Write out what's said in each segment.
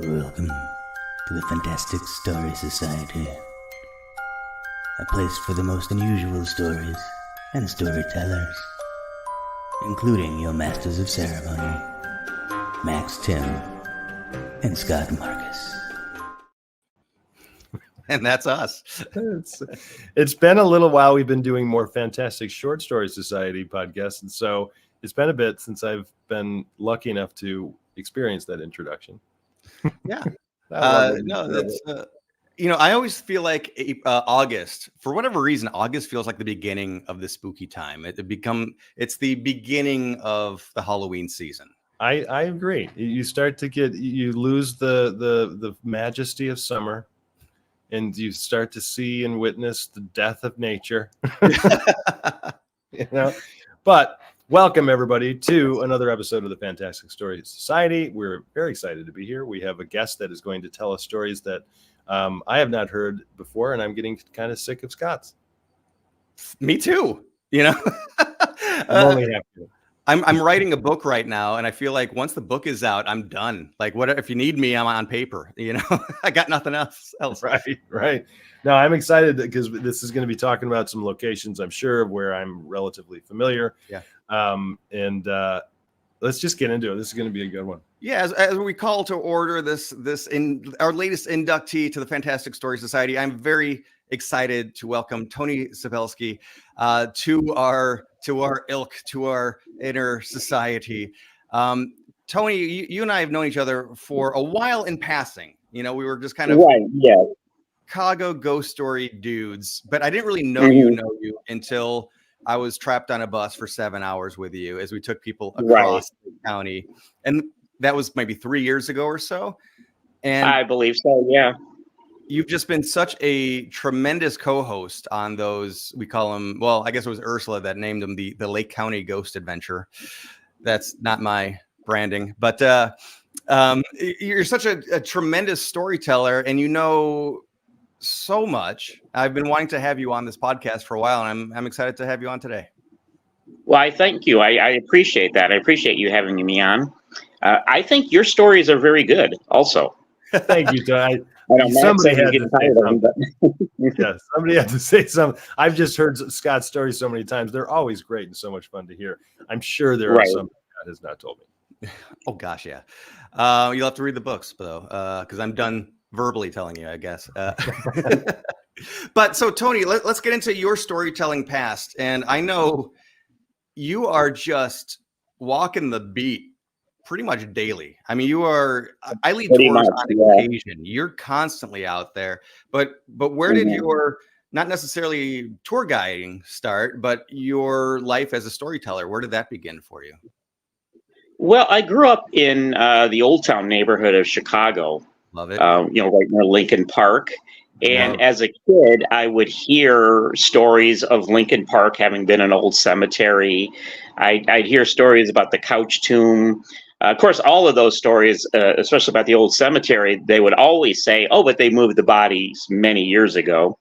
Welcome to the Fantastic Story Society, a place for the most unusual stories and storytellers, including your masters of ceremony, Max Tim and Scott Marcus. And that's us. It's been a little while. We've been doing more Fantastic Short Story Society podcasts, and so it's been a bit since I've been lucky enough to experience that introduction. Yeah. No, that's I always feel like August, for whatever reason, August feels like the beginning of the spooky time. It's the beginning of the Halloween season. I agree. You start to you lose the majesty of summer, and you start to see and witness the death of nature. But welcome everybody to another episode of the Fantastic Story Society. We're very excited to be here. We have a guest that is going to tell us stories that I have not heard before, and I'm getting kind of sick of Scott's. Me too. I'm only happy. I'm writing a book right now, and I feel like once the book is out, I'm done. Like, what if you need me? I'm on paper. I got nothing else. Right. No, I'm excited because this is going to be talking about some locations I'm sure of where I'm relatively familiar. Yeah. And let's just get into it. This is going to be a good one. Yeah, as we call to order this in our latest inductee to the Fantastic Story Society, I'm very excited to welcome Tony Szabelski to our ilk, to our inner society. Tony, you and I have known each other for a while in passing. We were just kind of Chicago ghost story dudes, but I didn't really know you until I was trapped on a bus for 7 hours with you as we took people across the county. And that was maybe 3 years ago or so. And I believe so, yeah. You've just been such a tremendous co-host on those, we call them, well, I guess it was Ursula that named them the Lake County Ghost Adventure. That's not my branding, but you're such a tremendous storyteller, and you know so much. I've been wanting to have you on this podcast for a while, and I'm excited to have you on today. Well, I thank you. I appreciate that. I appreciate you having me on. I think your stories are very good also. Thank you, Tony. Somebody had to say something. Yeah, somebody had to say something. I've just heard Scott's stories so many times. They're always great and so much fun to hear. I'm sure there are some Scott has not told me. Oh, gosh, yeah. You'll have to read the books, though, because I'm done verbally telling you, I guess. But so, Tony, let's get into your storytelling past. And I know you are just walking the beat pretty much daily. I mean, I lead tours on occasion. You're constantly out there. But where did your, not necessarily tour guiding start, but your life as a storyteller, where did that begin for you? Well, I grew up in the Old Town neighborhood of Chicago. Love it. Right near Lincoln Park. And as a kid, I would hear stories of Lincoln Park having been an old cemetery. I'd hear stories about the Couch Tomb. Of course, all of those stories, especially about the old cemetery, they would always say, oh, but they moved the bodies many years ago.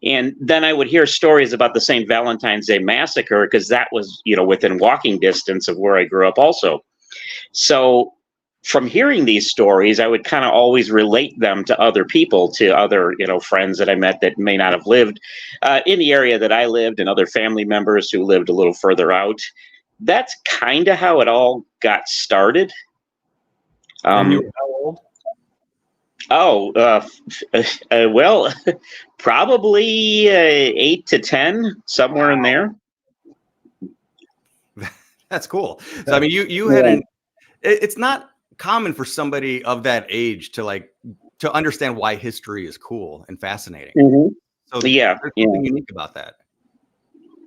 And then I would hear stories about the St. Valentine's Day Massacre, because that was, within walking distance of where I grew up also. So from hearing these stories, I would kind of always relate them to other people, to other, friends that I met that may not have lived in the area that I lived, and other family members who lived a little further out. That's kind of how it all got started. And you were how old? Well, probably 8 to 10, somewhere in there. That's cool. So, I mean, you had it's not common for somebody of that age to understand why history is cool and fascinating. Mm-hmm. So there's something unique about that.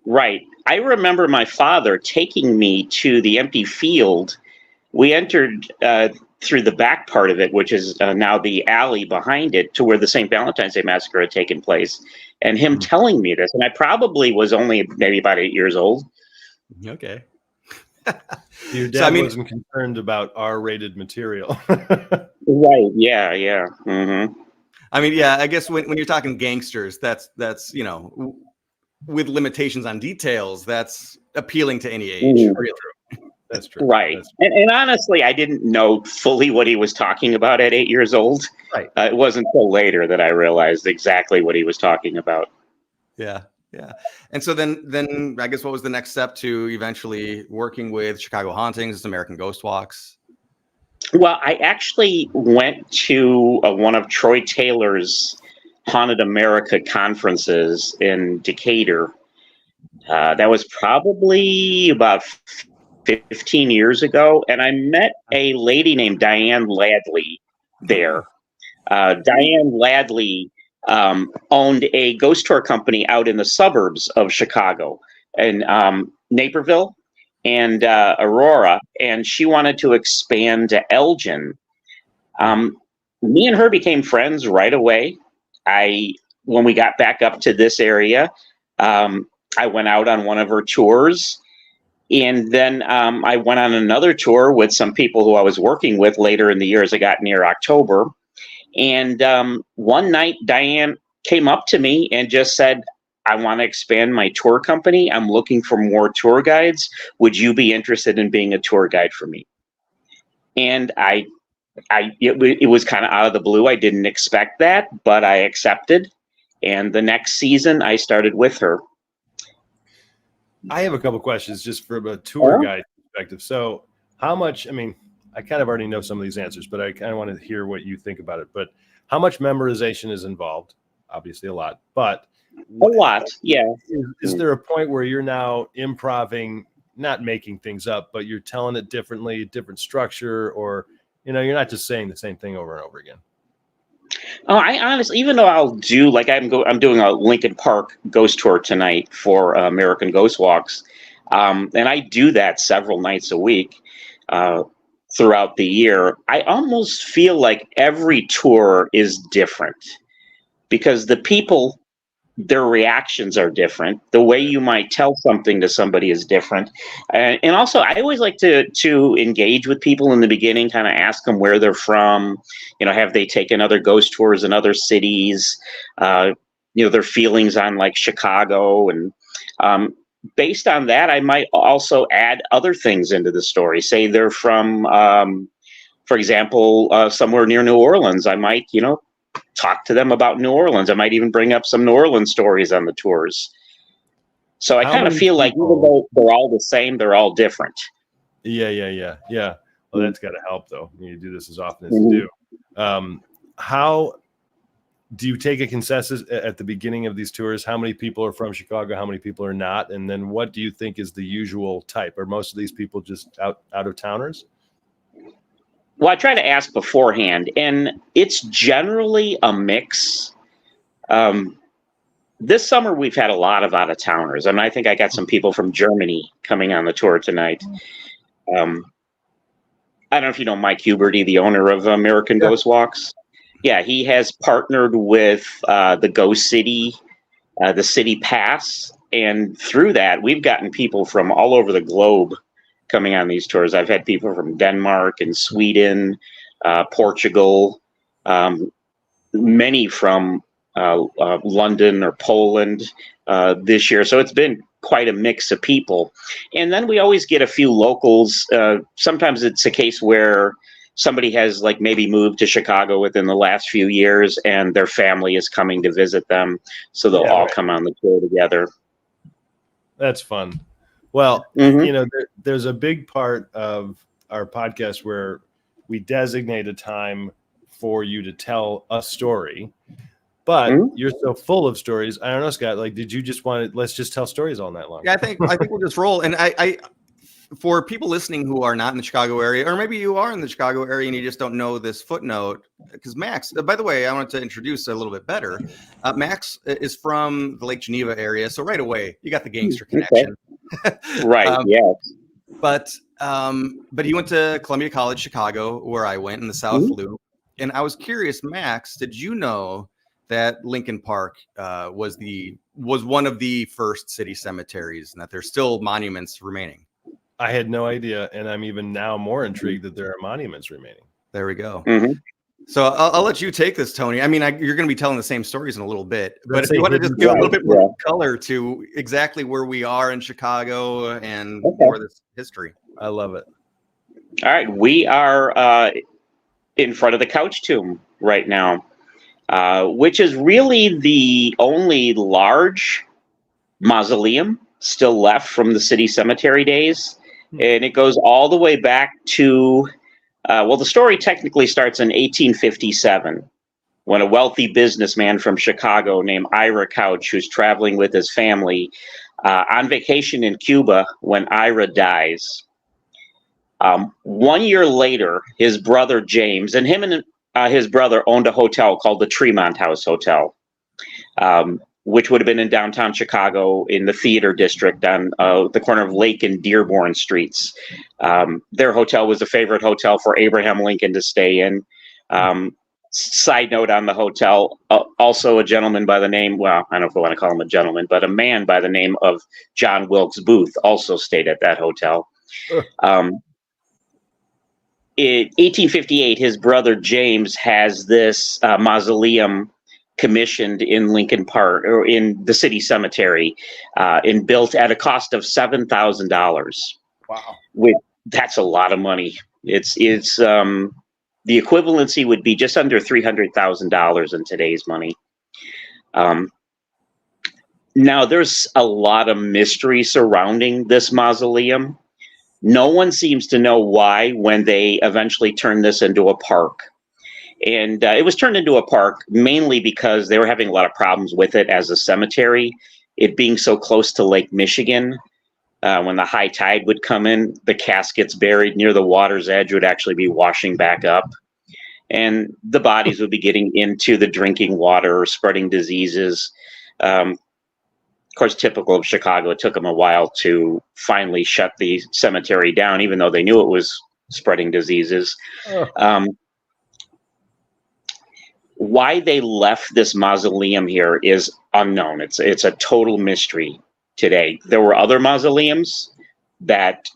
Right. I remember my father taking me to the empty field. We entered through the back part of it, which is now the alley behind it, to where the St. Valentine's Day Massacre had taken place, and him telling me this. And I probably was only maybe about 8 years old. Okay. Your dad wasn't concerned about R-rated material. Right. Yeah. Yeah. Mm-hmm. I mean, yeah, I guess when you're talking gangsters, that's with limitations on details, that's appealing to any age. Mm-hmm. Really. That's true. Right. And honestly, I didn't know fully what he was talking about at 8 years old. Right. It wasn't until later that I realized exactly what he was talking about. Yeah. Yeah. And so then I guess what was the next step to eventually working with Chicago Hauntings, American Ghost Walks? Well, I actually went to one of Troy Taylor's Haunted America conferences in Decatur. That was probably about 15 years ago. And I met a lady named Diane Ladley there. Diane Ladley owned a ghost tour company out in the suburbs of Chicago, in Naperville and Aurora, and she wanted to expand to Elgin. Me and her became friends right away. When we got back up to this area, I went out on one of her tours, and then I went on another tour with some people who I was working with later in the year as I got near October. And one night, Diane came up to me and just said, I want to expand my tour company. I'm looking for more tour guides. Would you be interested in being a tour guide for me? And it was kind of out of the blue. I didn't expect that, but I accepted. And the next season, I started with her. I have a couple questions just from a tour guide perspective. So how much, I kind of already know some of these answers, but I kind of want to hear what you think about it. But how much memorization is involved? Obviously a lot, but a lot. Yeah. Is there a point where you're now improving, not making things up, but you're telling it differently, different structure, or, you're not just saying the same thing over and over again? Oh, I honestly, even though I'll do, like I'm doing a Lincoln Park ghost tour tonight for American Ghost Walks. And I do that several nights a week. Throughout the year, I almost feel like every tour is different because the people, their reactions are different. The way you might tell something to somebody is different. And also, I always like to engage with people in the beginning, kind of ask them where they're from, have they taken other ghost tours in other cities, their feelings on like Chicago. And based on that, I might also add other things into the story. Say they're from, for example, somewhere near New Orleans. I might, talk to them about New Orleans. I might even bring up some New Orleans stories on the tours. So I kind of feel like even though they're all the same, they're all different. Yeah. Well, that's got to help, though. You do this as often as you do. How do you take a consensus at the beginning of these tours? How many people are from Chicago? How many people are not? And then what do you think is the usual type? Are most of these people just out of towners? Well, I try to ask beforehand, and it's generally a mix. This summer, we've had a lot of out of towners. I think I got some people from Germany coming on the tour tonight. I don't know if you know Mike Huberty, the owner of American Ghost Walks. Yeah, he has partnered with the Go City, the City Pass, and through that, we've gotten people from all over the globe coming on these tours. I've had people from Denmark and Sweden, Portugal, many from London or Poland this year. So it's been quite a mix of people. And then we always get a few locals. Sometimes it's a case where somebody has like maybe moved to Chicago within the last few years and their family is coming to visit them. So they'll all come on the tour together. That's fun. Well, there's a big part of our podcast where we designate a time for you to tell a story, but you're so full of stories. I don't know, Scott, like, did you just let's just tell stories all night long? Yeah, I think we'll just roll. And I for people listening who are not in the Chicago area, or maybe you are in the Chicago area and you just don't know this footnote, because Max, by the way, I wanted to introduce a little bit better. Max is from the Lake Geneva area. So right away, you got the gangster connection. Okay. Right. Yeah. But he went to Columbia College, Chicago, where I went in the South Loop. And I was curious, Max, did you know that Lincoln Park was one of the first city cemeteries and that there's still monuments remaining? I had no idea, and I'm even now more intrigued that there are monuments remaining. There we go. So I'll let you take this, Tony. I mean, you're going to be telling the same stories in a little bit, but if you want to just give a little bit more color to exactly where we are in Chicago and more of this history. I love it. All right, we are in front of the Couch Tomb right now, which is really the only large mausoleum still left from the city cemetery days. And it goes all the way back to, well, the story technically starts in 1857 when a wealthy businessman from Chicago named Ira Couch, who's traveling with his family on vacation in Cuba when Ira dies. 1 year later, his brother James, and him and his brother owned a hotel called the Tremont House Hotel, which would have been in downtown Chicago in the theater district on the corner of Lake and Dearborn Streets. Their hotel was a favorite hotel for Abraham Lincoln to stay in. Side note on the hotel, also a gentleman by the name, well, I don't know if I want to call him a gentleman, but a man by the name of John Wilkes Booth also stayed at that hotel. In 1858, his brother James has this mausoleum commissioned in Lincoln Park, or in the city cemetery, and built at a cost of $7,000. Wow. That's a lot of money. It's the equivalency would be just under $300,000 in today's money. Now, there's a lot of mystery surrounding this mausoleum. No one seems to know why when they eventually turned this into a park. And it was turned into a park mainly because they were having a lot of problems with it as a cemetery. It being so close to Lake Michigan, when the high tide would come in, the caskets buried near the water's edge would actually be washing back up. And the bodies would be getting into the drinking water, spreading diseases. Of course, typical of Chicago, it took them a while to finally shut the cemetery down, even though they knew it was spreading diseases. Why they left this mausoleum here is unknown. It's a total mystery today. There were other mausoleums that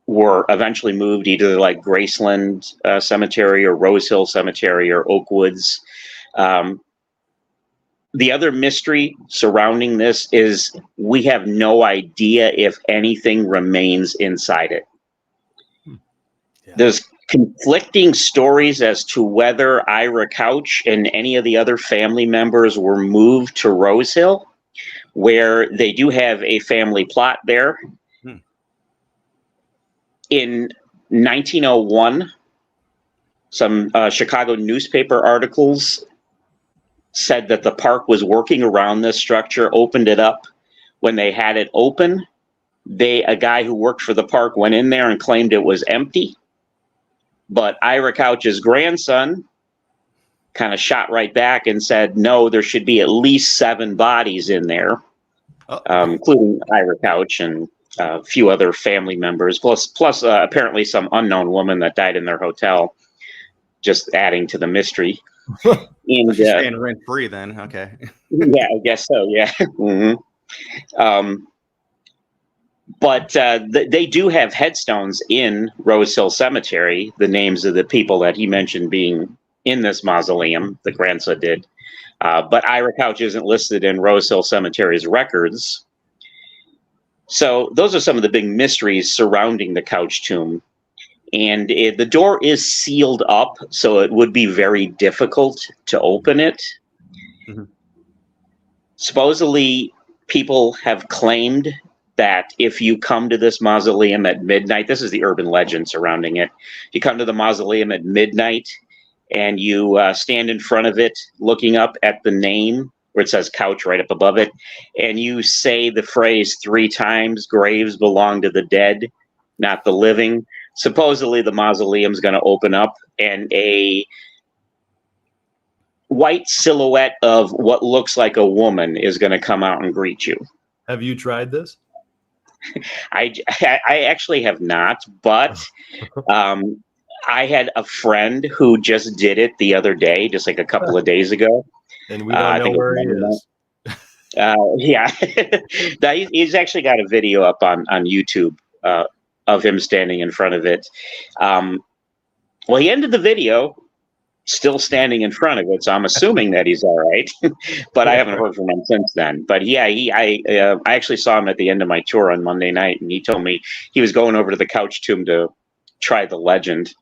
were eventually moved either like Graceland Cemetery or Rose Hill Cemetery or Oakwoods. The other mystery surrounding this is we have no idea if anything remains inside it. Yeah. There's conflicting stories as to whether Ira Couch and any of the other family members were moved to Rose Hill, where they do have a family plot there. In 1901, some Chicago newspaper articles said that the park was working around this structure, opened it up. When they had it open, a guy who worked for the park went in there and claimed it was empty. But Ira Couch's grandson kind of shot right back and said, no, there should be at least 7 bodies in there, including Ira Couch and a few other family members, plus apparently some unknown woman that died in their hotel, just adding to the mystery. And, she's staying rent free then. Okay. Yeah, I guess so. Yeah. But they do have headstones in Rose Hill Cemetery, the names of the people that he mentioned being in this mausoleum, the grandson did. But Ira Couch isn't listed in Rose Hill Cemetery's records. So those are some of the big mysteries surrounding the Couch tomb. And the door is sealed up, so it would be very difficult to open it. Mm-hmm. Supposedly, people have claimed that if you come to this mausoleum at midnight, this is the urban legend surrounding it. You come to the mausoleum at midnight and you stand in front of it looking up at the name where it says Couch right up above it, and you say the phrase 3 times, graves belong to the dead, not the living. Supposedly the mausoleum's going to open up and a white silhouette of what looks like a woman is going to come out and greet you. Have you tried this? I actually have not, but I had a friend who just did it the other day, just like a couple of days ago. And we don't know where he is. Yeah. He's actually got a video up on YouTube of him standing in front of it. Well, he ended the video still standing in front of it. So I'm assuming that he's all right, but I haven't heard from him since then. But yeah, I actually saw him at the end of my tour on Monday night, and he told me he was going over to the Couch Tomb to try the legend.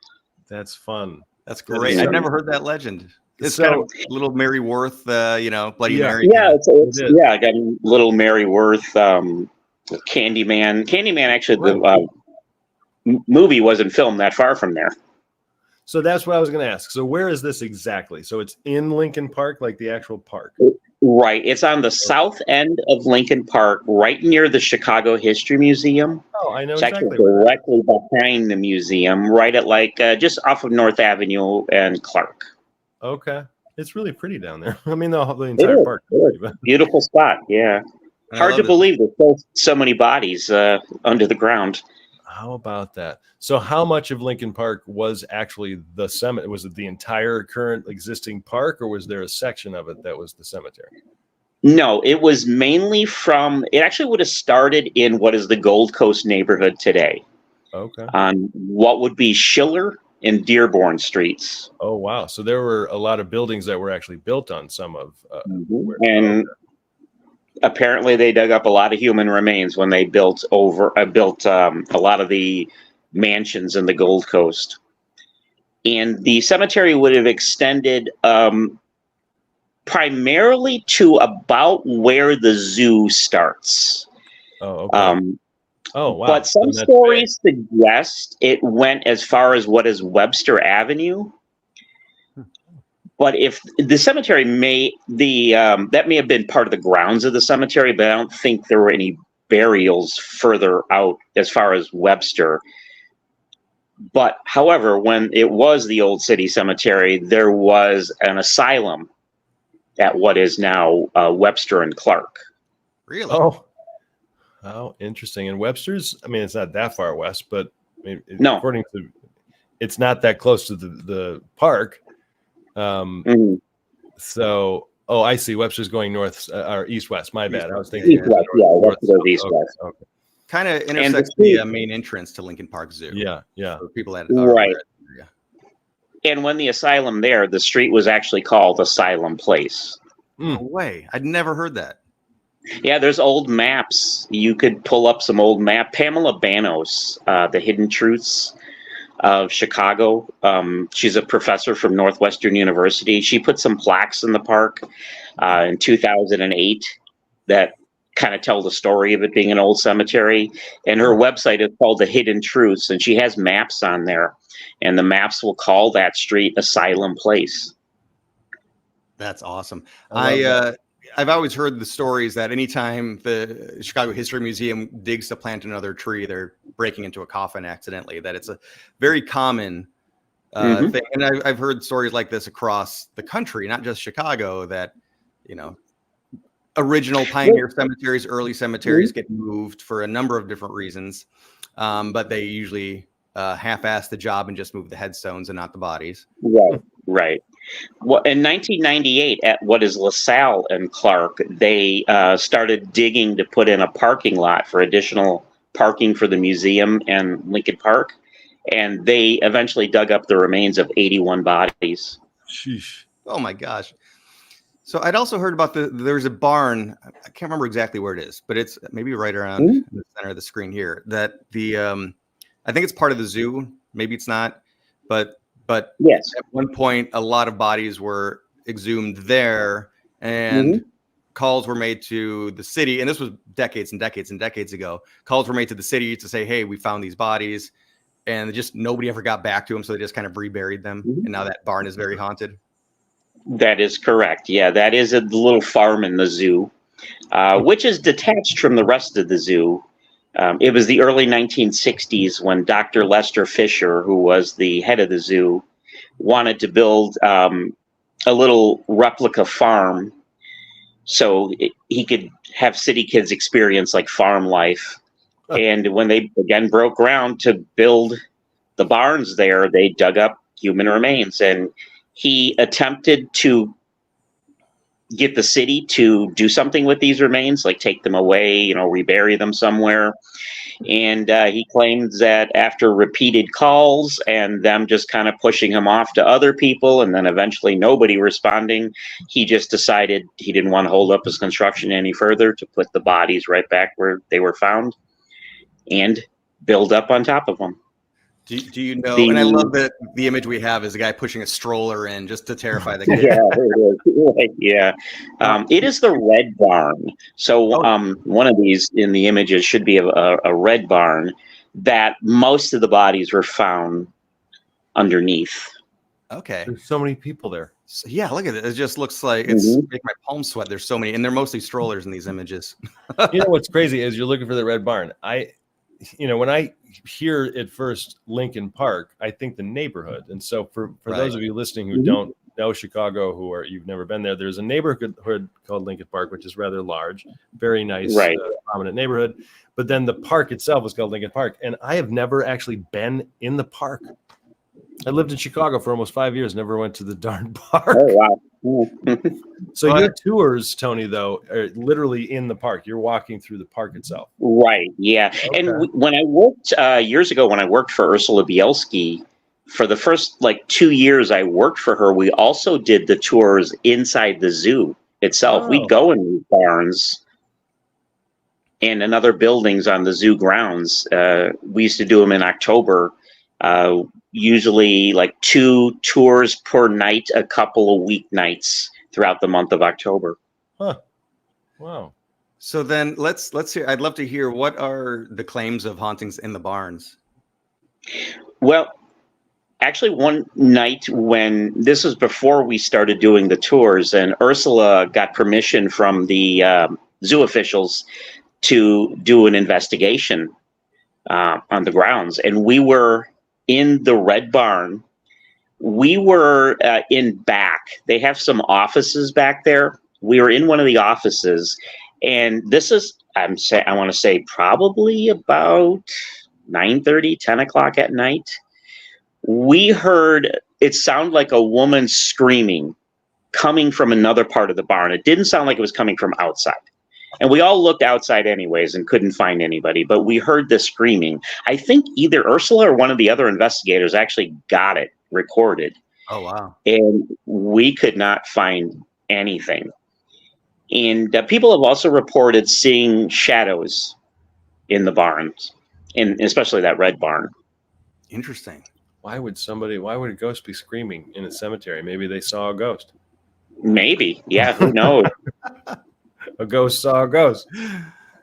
That's fun. That's great. I've never heard that legend. It's kind of little Mary Worth, Bloody Mary. Yeah, I got a little Mary Worth, Candyman. Candyman, actually, the movie wasn't filmed that far from there. So that's what I was going to ask. So where is this exactly? So it's in Lincoln Park, like the actual park? Right. It's on the south end of Lincoln Park, right near the Chicago History Museum. Oh, I know it's exactly. Actually directly behind the museum, right at just off of North Avenue and Clark. Okay. It's really pretty down there. I mean, the entire park. Beautiful spot. Yeah. Hard to believe there's so many bodies under the ground. How about that? So how much of Lincoln Park was actually the cemetery? Was it the entire current existing park, or was there a section of it that was the cemetery? No, it was mainly it actually would have started in what is the Gold Coast neighborhood today. Okay. On what would be Schiller and Dearborn streets. Oh, wow. So there were a lot of buildings that were actually built on some of apparently they dug up a lot of human remains when they built a lot of the mansions in the Gold Coast. And the cemetery would have extended primarily to about where the zoo starts. Oh, okay. Oh, wow. But some stories suggest it went as far as what is Webster Avenue. But if the cemetery that may have been part of the grounds of the cemetery, but I don't think there were any burials further out as far as Webster. But however, when it was the Old City Cemetery, there was an asylum at what is now Webster and Clark. Really? Oh, interesting. And Webster's, I mean, it's not that far west, but no, according to, it's not that close to the park. So, I see. Webster's going north or east-west. My bad. I was thinking east-west. East-west. Okay. Kind of intersects the main entrance to Lincoln Park Zoo. Yeah. For people that right. And when the asylum there, the street was actually called Asylum Place. No way. I'd never heard that. Yeah, there's old maps. You could pull up some old map. Pamela Banos, The Hidden Truths of Chicago. She's a professor from Northwestern University. She put some plaques in the park in 2008 that kind of tell the story of it being an old cemetery. And her website is called The Hidden Truths, and she has maps on there. And the maps will call that street Asylum Place. That's awesome. I've always heard the stories that anytime the Chicago History Museum digs to plant another tree, they're breaking into a coffin accidentally, that it's a very common thing. And I've heard stories like this across the country, not just Chicago, that, original pioneer cemeteries, early cemeteries get moved for a number of different reasons. But they usually half-ass the job and just move the headstones and not the bodies. Right. Well, in 1998, at what is LaSalle and Clark, they started digging to put in a parking lot for additional parking for the museum and Lincoln Park, and they eventually dug up the remains of 81 bodies. Sheesh. Oh my gosh. So I'd also heard about there's a barn. I can't remember exactly where it is, but it's maybe right around the center of the screen here. That I think it's part of the zoo. Maybe it's not, but yes, at one point a lot of bodies were exhumed there, and calls were made to the city. And this was decades and decades and decades ago. Calls were made to the city to say, "Hey, we found these bodies," and just nobody ever got back to them. So they just kind of reburied them, and now that barn is very haunted. That is correct. Yeah, that is a little farm in the zoo, which is detached from the rest of the zoo. It was the early 1960s when Dr. Lester Fisher, who was the head of the zoo, wanted to build a little replica farm so he could have city kids experience like farm life. And when they again broke ground to build the barns there, they dug up human remains, and he attempted to get the city to do something with these remains, like take them away, you know, rebury them somewhere. And he claims that after repeated calls and them just kind of pushing him off to other people, and then eventually nobody responding, he just decided he didn't want to hold up his construction any further to put the bodies right back where they were found and build up on top of them. Do you know? And I love that the image we have is a guy pushing a stroller in just to terrify the kids. Yeah, it is. Yeah. It is the red barn. So one of these in the images should be a red barn that most of the bodies were found underneath. Okay. There's so many people there. So, yeah, look at it. It just looks like it's making my palms sweat. There's so many, and they're mostly strollers in these images. You know what's crazy is you're looking for the red barn. When I hear at first Lincoln Park, I think the neighborhood. And so for those of you listening who don't know Chicago, you've never been there, there's a neighborhood called Lincoln Park, which is rather large, very nice, prominent neighborhood. But then the park itself is called Lincoln Park. And I have never actually been in the park. I lived in Chicago for almost 5 years, never went to the darn park. Oh, wow. So your tours, Tony, though, are literally in the park. You're walking through the park itself. Right. Yeah. Okay. And when I worked years ago, when I worked for Ursula Bielski, for the first 2 years I worked for her, we also did the tours inside the zoo itself. Oh. We'd go in these barns and in other buildings on the zoo grounds. We used to do them in October. Usually 2 tours per night, a couple of weeknights throughout the month of October. Huh. Wow. So then let's hear, I'd love to hear, what are the claims of hauntings in the barns? Well, actually one night when this was before we started doing the tours, and Ursula got permission from the zoo officials to do an investigation on the grounds. And we were in the red barn. We were in back. They have some offices back there. We were in one of the offices, and this is, I want to say probably about 9:30, 10 o'clock at night. We heard it sound like a woman screaming coming from another part of the barn. It didn't sound like it was coming from outside. And we all looked outside anyways and couldn't find anybody, but we heard this screaming. I think either Ursula or one of the other investigators actually got it recorded. Oh, wow. And we could not find anything. And people have also reported seeing shadows in the barns, and especially that red barn. Interesting. Why would a ghost be screaming in a cemetery? Maybe they saw a ghost. Maybe. Yeah, who knows? A ghost saw a ghost.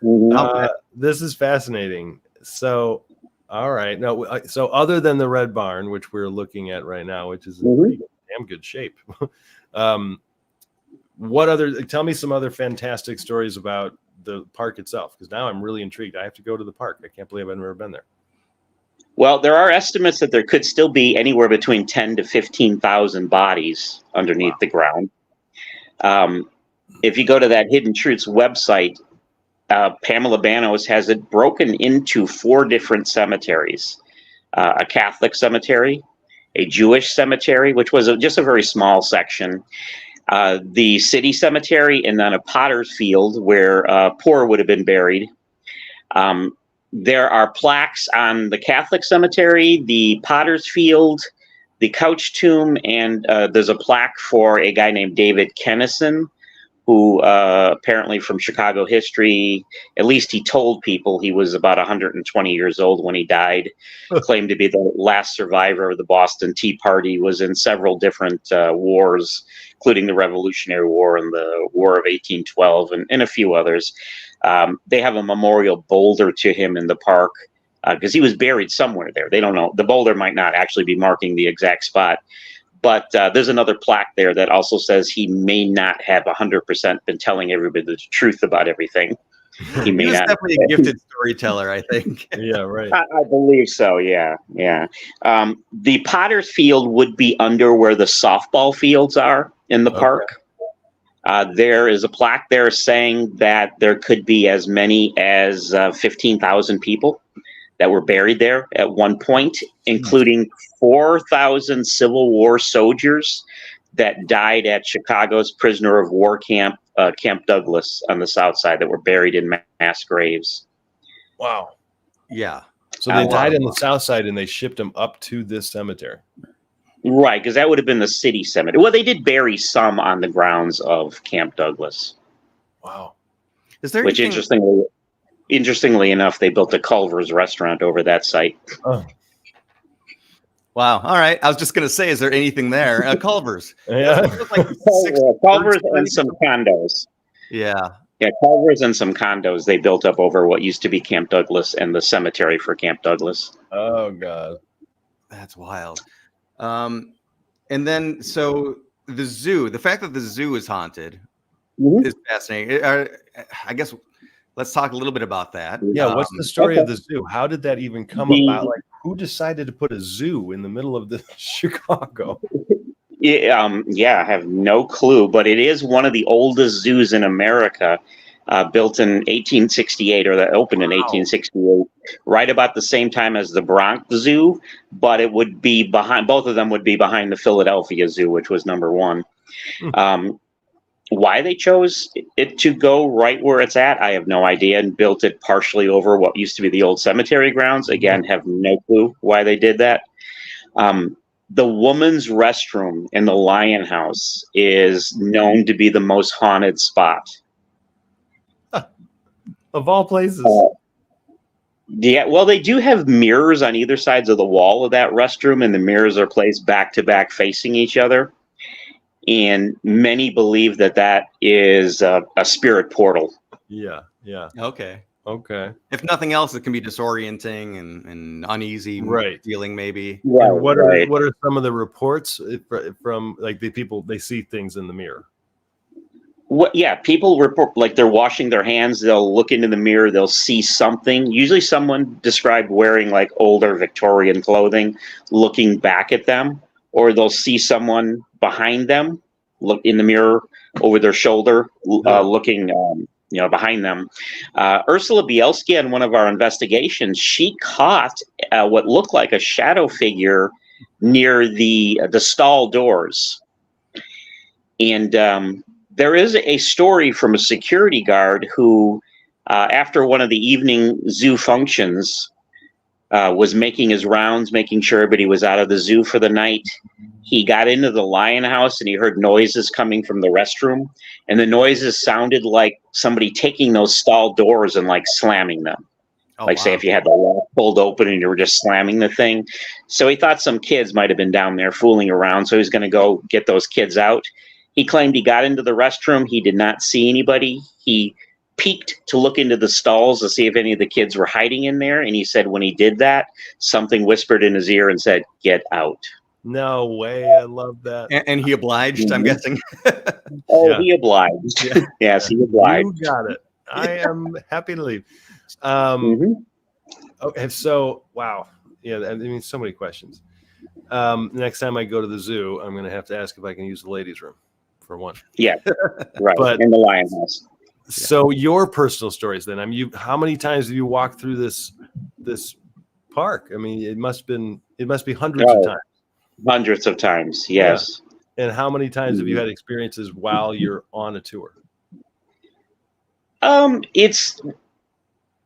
Mm-hmm. This is fascinating. So, all right. No, so other than the red barn, which we're looking at right now, which is in pretty damn good shape. Tell me some other fantastic stories about the park itself, because now I'm really intrigued. I have to go to the park. I can't believe I've never been there. Well, there are estimates that there could still be anywhere between 10 to 15,000 bodies underneath the ground. If you go to that Hidden Truths website, Pamela Banos has it broken into 4 different cemeteries. A Catholic cemetery, a Jewish cemetery, which was just a very small section, the city cemetery, and then a potter's field where poor would have been buried. There are plaques on the Catholic cemetery, the potter's field, the couch tomb, and there's a plaque for a guy named David Kennison, who apparently from Chicago history, at least he told people he was about 120 years old when he died, claimed to be the last survivor of the Boston Tea Party, was in several different wars, including the Revolutionary War and the War of 1812 and a few others. They have a memorial boulder to him in the park because he was buried somewhere there. They don't know. The boulder might not actually be marking the exact spot. But there's another plaque there that also says he may not have 100% been telling everybody the truth about everything. He may not. Definitely a gifted storyteller, I think. Yeah, right. I believe so. Yeah. The Potter's Field would be under where the softball fields are in the park. There is a plaque there saying that there could be as many as 15,000 people that were buried there at one point, including 4,000 Civil War soldiers that died at Chicago's prisoner of war camp, Camp Douglas on the south side, that were buried in mass graves. Wow. Yeah. So they died on the south side and they shipped them up to this cemetery. Right, because that would have been the city cemetery. Well, they did bury some on the grounds of Camp Douglas. Wow. Is there Which, interestingly enough, they built a Culver's restaurant over that site. Oh. Wow. All right. I was just going to say, is there anything there? Culver's. Yeah. Culver's and some condos. Yeah. Yeah, Culver's and some condos they built up over what used to be Camp Douglas and the cemetery for Camp Douglas. Oh, God. That's wild. And then, so the zoo, the fact that the zoo is haunted is fascinating. I guess let's talk a little bit about that. Yeah. What's the story of the zoo? How did that even come about? Like, who decided to put a zoo in the middle of the Chicago? Yeah, I have no clue, but it is one of the oldest zoos in America, built in 1868, or that opened in 1868, right about the same time as the Bronx Zoo, but it would be behind, both of them would be behind the Philadelphia Zoo, which was number one. Why they chose it to go right where it's at, I have no idea, and built it partially over what used to be the old cemetery grounds. Again, have no clue why they did that. The woman's restroom in the Lion House is known to be the most haunted spot. Of all places. Yeah, well, they do have mirrors on either sides of the wall of that restroom, and the mirrors are placed back to back facing each other. And many believe that that is a spirit portal. Yeah. Okay. If nothing else, it can be disorienting and uneasy feeling, maybe. Right. And what are some of the reports from like the people? They see things in the mirror. Yeah, people report like they're washing their hands. They'll look into the mirror. They'll see something. Usually, someone described wearing like older Victorian clothing, looking back at them, or they'll see someone behind them, look in the mirror over their shoulder, looking. Behind them. Ursula Bielski, on one of our investigations, she caught what looked like a shadow figure near the stall doors. And there is a story from a security guard who, after one of the evening zoo functions, was making his rounds, making sure everybody was out of the zoo for the night. He got into the Lion House and he heard noises coming from the restroom, and the noises sounded like somebody taking those stall doors and like slamming them. Say if you had the lock pulled open and you were just slamming the thing. So he thought some kids might have been down there fooling around, so he was going to go get those kids out. He claimed he got into the restroom. He did not see anybody. He peeked to look into the stalls to see if any of the kids were hiding in there, and he said when he did that, something whispered in his ear and said, "Get out." No way. I love that. And he obliged, I'm guessing. He obliged. Yeah. Yes, he obliged. You got it. I am happy to leave. Okay, so, wow. Yeah, I mean, so many questions. Next time I go to the zoo, I'm going to have to ask if I can use the ladies' room, for one. Yeah, right. But, in the Lion House. So your personal stories then. I mean, how many times have you walked through this park? I mean, it must be hundreds of times. Hundreds of times, yes. Yeah. And how many times have you had experiences while you're on a tour? It's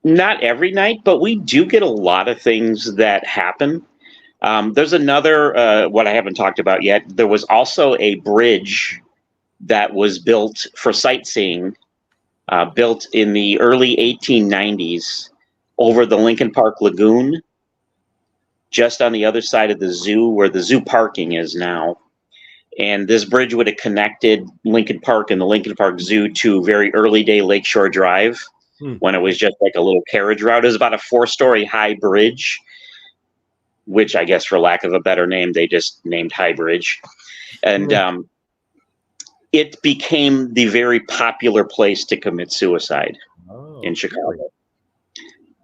not every night, but we do get a lot of things that happen. There's another, what I haven't talked about yet. There was also a bridge that was built for sightseeing, built in the early 1890s over the Lincoln Park Lagoon, just on the other side of the zoo where the zoo parking is now. And this bridge would have connected Lincoln Park and the Lincoln Park Zoo to very early day Lakeshore Drive, when it was just like a little carriage route. It was about a 4-story high bridge, which I guess for lack of a better name, they just named High Bridge. And it became the very popular place to commit suicide in Chicago. Really?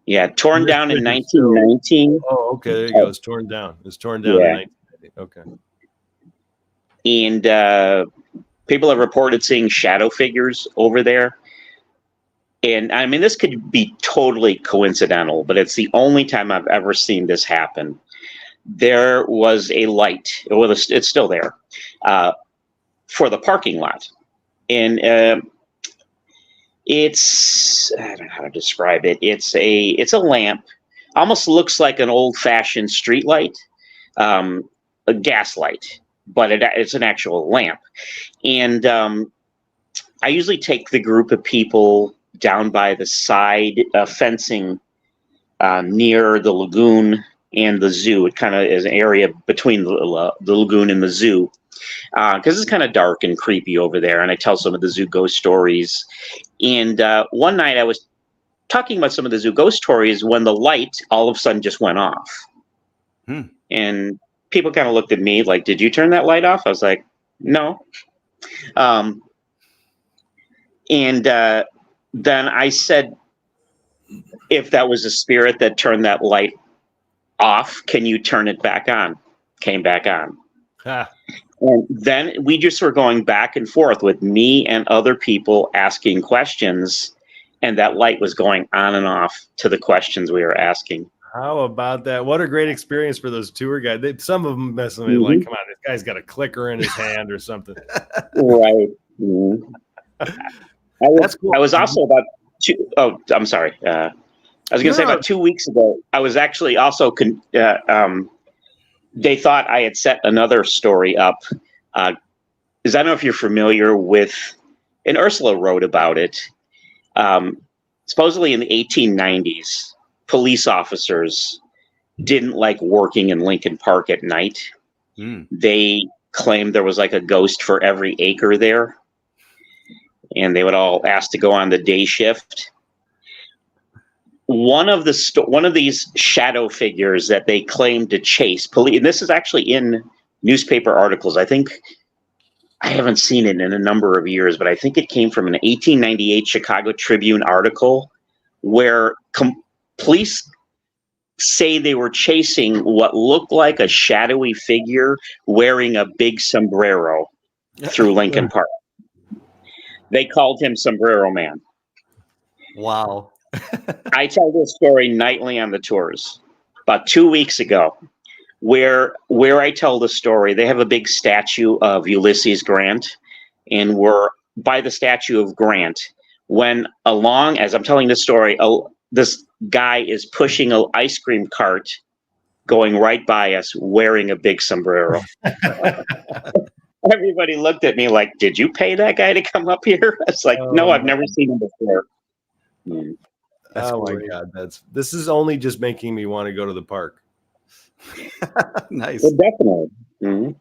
Yeah, torn down in 1919. Oh, okay. There you go. It's torn down. It's torn down in 1919. Okay. And people have reported seeing shadow figures over there. And I mean, this could be totally coincidental, but it's the only time I've ever seen this happen. There was a light. Well, it's still there. for the parking lot. And it's, I don't know how to describe it. It's a lamp, almost looks like an old-fashioned street light, a gas light, but it's an actual lamp. And I usually take the group of people down by the side fencing near the lagoon and the zoo. It kind of is an area between the lagoon and the zoo, because it's kind of dark and creepy over there. And I tell some of the zoo ghost stories. And one night I was talking about some of the zoo ghost stories when the light all of a sudden just went off. And people kind of looked at me like, "Did you turn that light off?" I was like, "No." And then I said, "If that was a spirit that turned that light off, can you turn it back on?" Came back on. And then we just were going back and forth with me and other people asking questions, and that light was going on and off to the questions we were asking. How about that? What a great experience for those tour guides. Some of them messing with me like, "Come on, this guy's got a clicker in his hand or something." Right. I was also about I'm sorry. I was going to say about 2 weeks ago, I was actually also, they thought I had set another story up. Because I don't know if you're familiar with, and Ursula wrote about it. Supposedly in the 1890s, police officers didn't like working in Lincoln Park at night. They claimed there was like a ghost for every acre there. And they would all ask to go on the day shift. One of these shadow figures that they claimed to chase police, and this is actually in newspaper articles. I think I haven't seen it in a number of years, but I think it came from an 1898 Chicago Tribune article where police say they were chasing what looked like a shadowy figure wearing a big sombrero through Lincoln Park. They called him Sombrero Man. Wow. I tell this story nightly on the tours. About 2 weeks ago, where I tell the story, they have a big statue of Ulysses Grant, and we're by the statue of Grant when along, as I'm telling the story, this guy is pushing an ice cream cart going right by us wearing a big sombrero. Everybody looked at me like, "Did you pay that guy to come up here?" It's like, "No, I've never seen him before." Oh my God, this is only just making me want to go to the park. Nice. Well, definitely.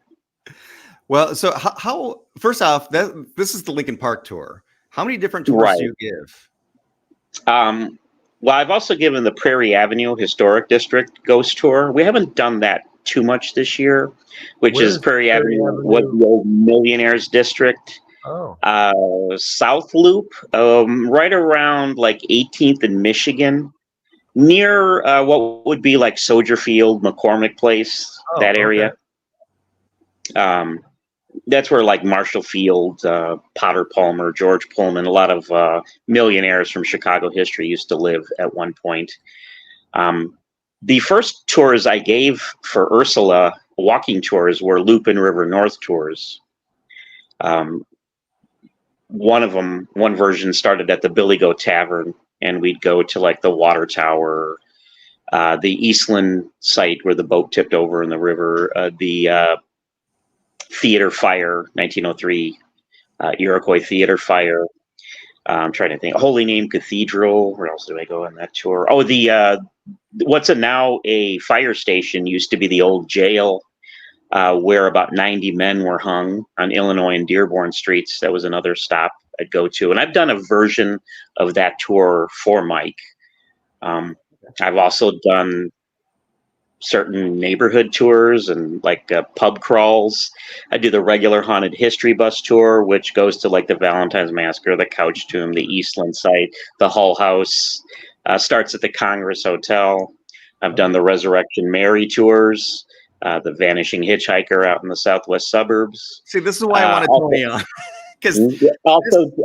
Well, so how first off, this is the Lincoln Park tour. How many different tours do you give? Well, I've also given the Prairie Avenue Historic District Ghost Tour. We haven't done that too much this year, which is Prairie Avenue, what the old Millionaires District. South Loop, right around like 18th and Michigan, near what would be like Soldier Field, McCormick Place, that area. That's where like Marshall Field, Potter Palmer, George Pullman, a lot of millionaires from Chicago history used to live at one point. The first tours I gave for Ursula, walking tours, were Lupin River North tours. One version started at the Billy Goat Tavern, and we'd go to like the water tower, the Eastland site where the boat tipped over in the river, the theater fire, 1903, Iroquois theater fire. I'm trying to think. Holy Name Cathedral. Where else do I go on that tour? Oh, the what's now a fire station used to be the old jail, where about 90 men were hung on Illinois and Dearborn streets. That was another stop I'd go to. And I've done a version of that tour for Mike. I've also done certain neighborhood tours and like pub crawls. I do the regular haunted history bus tour, which goes to like the Valentine's Massacre, the Couch Tomb, the Eastland site, the Hull House, starts at the Congress Hotel. I've done the Resurrection Mary tours, the Vanishing Hitchhiker out in the southwest suburbs. See, this is why I wanted Tony on. Because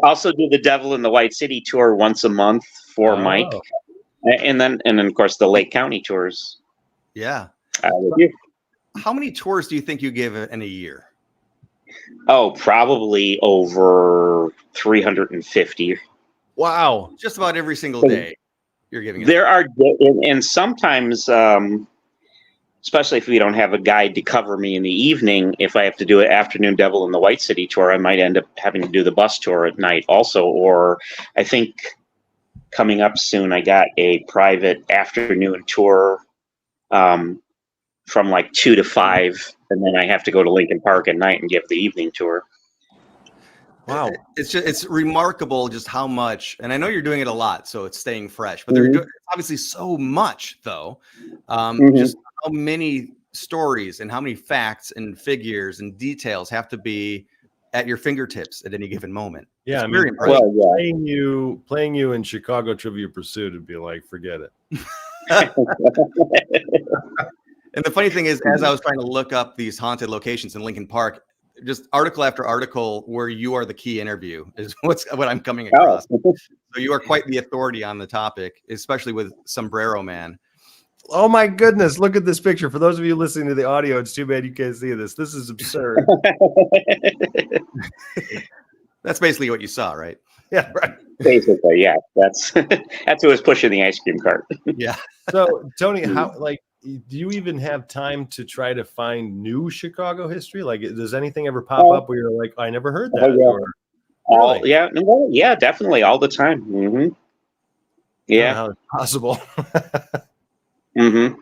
also do the Devil in the White City tour once a month for Mike. And then of course the Lake County tours. Yeah. How many tours do you think you give in a year? Oh, probably over 350. Wow. Just about every single day you're giving it. There are, and sometimes, especially if we don't have a guide to cover me in the evening, if I have to do an afternoon Devil in the White City tour, I might end up having to do the bus tour at night also. Or I think coming up soon, I got a private afternoon tour from like 2 to 5, and then I have to go to Lincoln Park at night and give the evening tour. Wow. It's remarkable just how much, and I know you're doing it a lot, so it's staying fresh, but they're doing obviously so much though. Just how many stories and how many facts and figures and details have to be at your fingertips at any given moment. Yeah, it's very impressive. Well, yeah. Playing you in Chicago Trivia Pursuit would be like, forget it. And the funny thing is, as I was trying to look up these haunted locations in Lincoln Park, just article after article where you are the key interview is what I'm coming across. So you are quite the authority on the topic, especially with Sombrero Man. Oh my goodness, look at this picture. For those of you listening to the audio, it's too bad you can't see this. This is absurd. That's basically what you saw, right? Yeah, right. Basically, yeah. That's who was pushing the ice cream cart. Yeah. So, Tony, how, like, do you even have time to try to find new Chicago history? Like, does anything ever pop up where you're like, I never heard that? Really? Yeah, definitely, all the time. Mm-hmm. Yeah, how it's possible. Mm-hmm.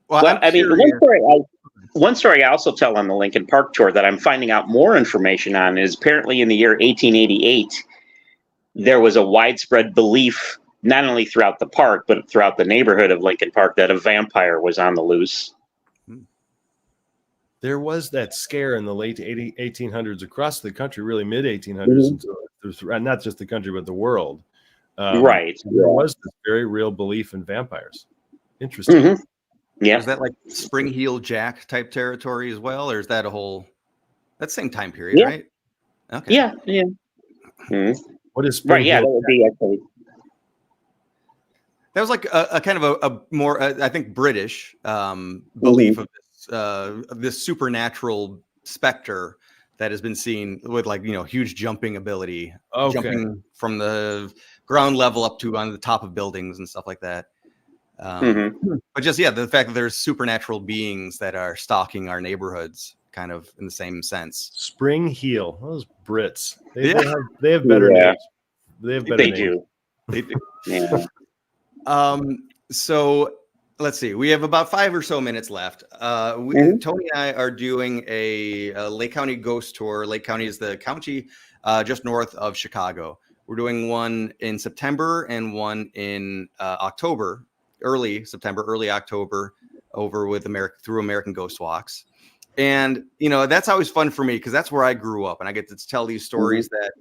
Well, I mean, one story I also tell on the Lincoln Park tour that I'm finding out more information on is apparently in the year 1888, there was a widespread belief, not only throughout the park, but throughout the neighborhood of Lincoln Park, that a vampire was on the loose. There was that scare in the late 1800s across the country, really mid 1800s, not just the country, but the world. Right. There was this very real belief in vampires. Interesting. Mm-hmm. Yeah. Is that like Spring Heel Jack type territory as well? Or is that that same time period, right? Okay. Yeah. Yeah. Mm-hmm. What is Spring Heel that would be actually. That was like a kind of a more, I think, British belief of this supernatural specter that has been seen with, like, huge jumping ability, jumping from the ground level up to on the top of buildings and stuff like that. But just, the fact that there's supernatural beings that are stalking our neighborhoods, kind of in the same sense. Spring Heel, those Brits, they have better names. They have better names. They do. Yeah. So let's see. We have about 5 or so minutes left. Tony and I are doing a Lake County ghost tour. Lake County is the county just north of Chicago. We're doing one in September and one in October, early September, early October, over with through American Ghost Walks. And, that's always fun for me because that's where I grew up, and I get to tell these stories that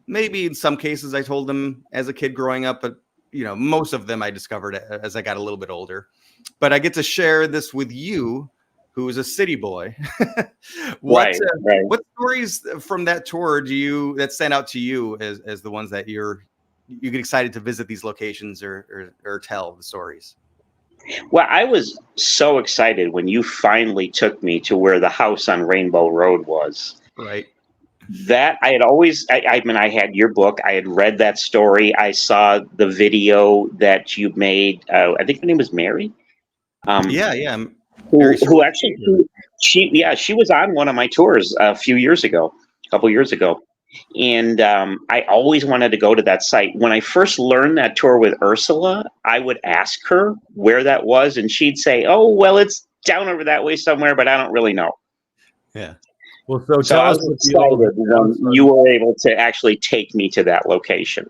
maybe in some cases I told them as a kid growing up, but most of them I discovered as I got a little bit older. But I get to share this with you, who is a city boy. What stories from that tour that stand out to you as the ones that you get excited to visit these locations or tell the stories? Well, I was so excited when you finally took me to where the house on Rainbow Road was. Right. That I had always, I mean, I had your book. I had read that story. I saw the video that you made. I think her name was Mary. Who actually, she was on one of my tours a couple years ago. And I always wanted to go to that site. When I first learned that tour with Ursula, I would ask her where that was, and she'd say, "Oh, well, it's down over that way somewhere, but I don't really know." Yeah. Well, so tell us what you were able to actually take me to that location.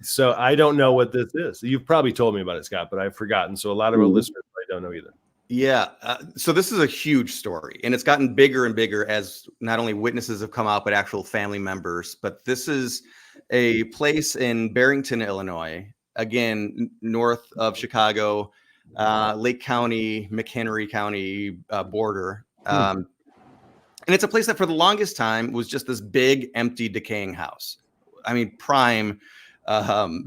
So I don't know what this is. You've probably told me about it, Scott, but I've forgotten. So a lot of our listeners probably don't know either. Yeah. So this is a huge story, and it's gotten bigger and bigger as not only witnesses have come out, but actual family members. But this is a place in Barrington, Illinois, again, north of Chicago, Lake County, McHenry County border. And it's a place that for the longest time was just this big, empty, decaying house. I mean, prime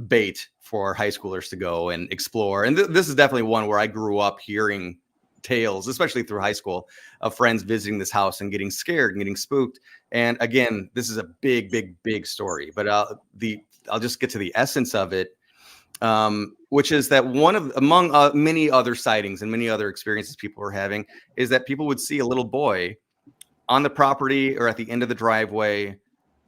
bait for high schoolers to go and explore. And this is definitely one where I grew up hearing tales, especially through high school, of friends visiting this house and getting scared and getting spooked. And again, this is a big story, but I'll just get to the essence of it, which is that among many other sightings and many other experiences people were having is that people would see a little boy on the property or at the end of the driveway,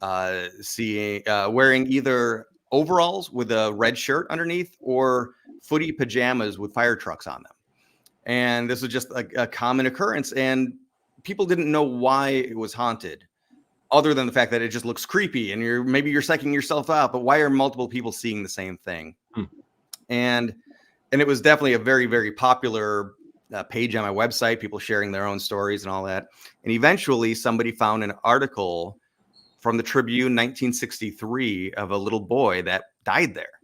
wearing either overalls with a red shirt underneath or footy pajamas with fire trucks on them. And this was just a common occurrence, and people didn't know why it was haunted, other than the fact that it just looks creepy and maybe you're psyching yourself out, but why are multiple people seeing the same thing? And it was definitely a very, very popular page on my website, people sharing their own stories and all that. And eventually somebody found an article from the Tribune 1963 of a little boy that died there.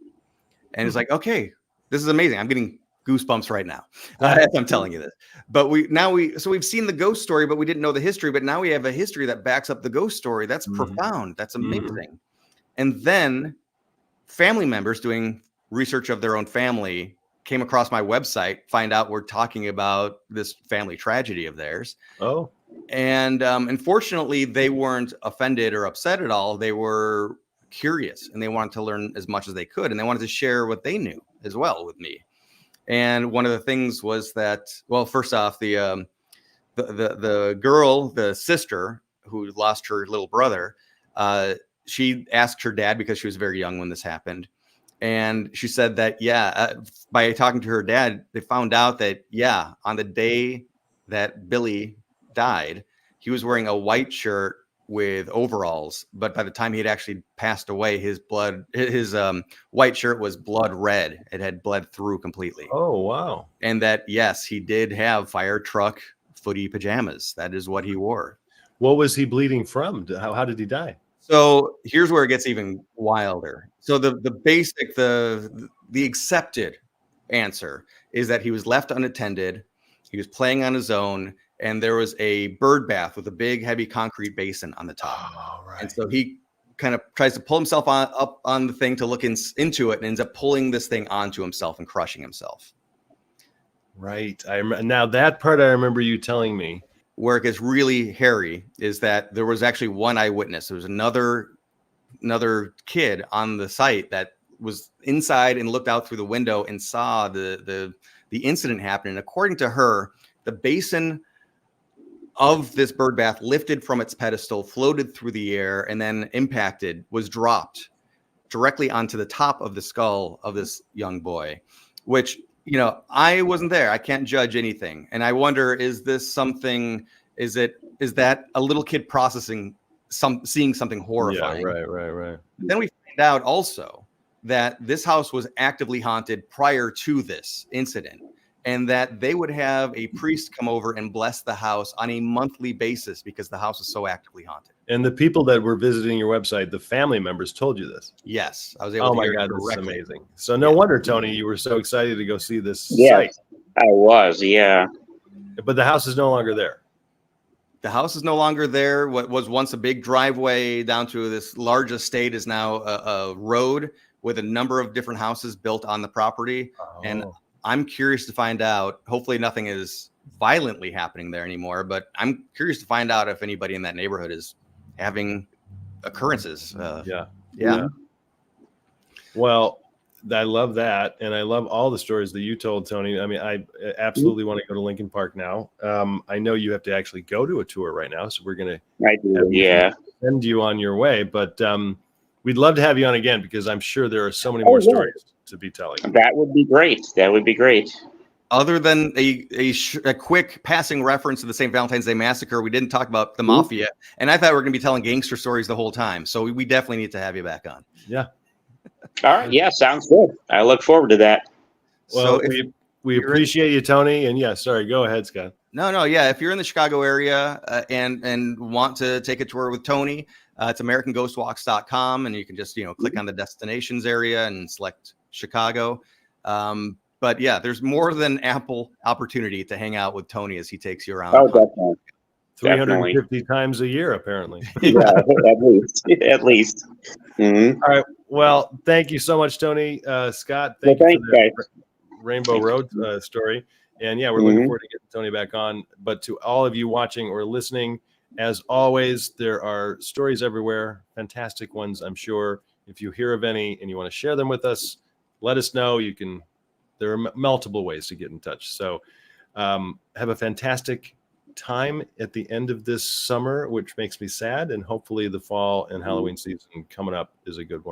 And it's like, okay, this is amazing. I'm getting goosebumps right now as I'm telling you this. But we've seen the ghost story, but we didn't know the history. But now we have a history that backs up the ghost story. That's profound. That's amazing. And then family members doing research of their own family came across my website, find out we're talking about this family tragedy of theirs. Oh. And unfortunately, they weren't offended or upset at all. They were curious and they wanted to learn as much as they could. And they wanted to share what they knew as well with me. And one of the things was that, well, first off, the girl, the sister who lost her little brother, she asked her dad, because she was very young when this happened. And she said that, by talking to her dad, they found out that, on the day that Billy died, he was wearing a white shirt with overalls. But by the time he had actually passed away, his white shirt was blood red. It had bled through completely. Oh, wow. And that, yes, he did have fire truck footy pajamas. That is what he wore. What was he bleeding from? How did he die? So here's where it gets even wilder. So the basic, the accepted answer is that he was left unattended. He was playing on his own, and there was a bird bath with a big, heavy concrete basin on the top. Oh, right. And so he kind of tries to pull himself up on the thing to look into it, and ends up pulling this thing onto himself and crushing himself. Right. Now that part I remember you telling me. Where it gets really hairy is that there was actually one eyewitness. There was another kid on the site that was inside and looked out through the window and saw the incident happen. And according to her, the basin of this bird bath lifted from its pedestal, floated through the air, and then was dropped directly onto the top of the skull of this young boy, which, I wasn't there. I can't judge anything. And I wonder, is this something, is that a little kid processing seeing something horrifying? Yeah, right. Then we find out also that this house was actively haunted prior to this incident, and that they would have a priest come over and bless the house on a monthly basis because the house is so actively haunted. And the people that were visiting your website, the family members told you this? Yes. I was able to hear it directly. This is amazing. So no wonder, Tony, you were so excited to go see this site. I was, But the house is no longer there. The house is no longer there. What was once a big driveway down to this large estate is now a road with a number of different houses built on the property. Oh. And I'm curious to find out, hopefully nothing is violently happening there anymore, but I'm curious to find out if anybody in that neighborhood is having occurrences. Yeah. Well, I love that. And I love all the stories that you told, Tony. I mean, I absolutely want to go to Lincoln Park now. I know you have to actually go to a tour right now, so we're going to send you on your way, but we'd love to have you on again, because I'm sure there are so many more stories to be telling. That would be great. Other than a quick passing reference to the St. Valentine's Day Massacre, we didn't talk about the Mafia, and I thought we were going to be telling gangster stories the whole time. So we definitely need to have you back on. Yeah. All right. Yeah, sounds good. I look forward to that. Well, so we appreciate you, Tony. And go ahead, Scott. No. Yeah. If you're in the Chicago area and want to take a tour with Tony, it's AmericanGhostWalks.com, and you can just, click on the destinations area and select Chicago. But yeah, there's more than ample opportunity to hang out with Tony as he takes you around. Oh, definitely. 350 times a year, apparently. Yeah, at least. Mm-hmm. All right. Well, thank you so much, Tony. Scott, thanks, you for the Rainbow Road story. And yeah, we're looking forward to getting Tony back on. But to all of you watching or listening, as always, there are stories everywhere, fantastic ones, I'm sure. If you hear of any and you want to share them with us, let us know. There are multiple ways to get in touch. So have a fantastic time at the end of this summer, which makes me sad. And hopefully the fall and Halloween season coming up is a good one.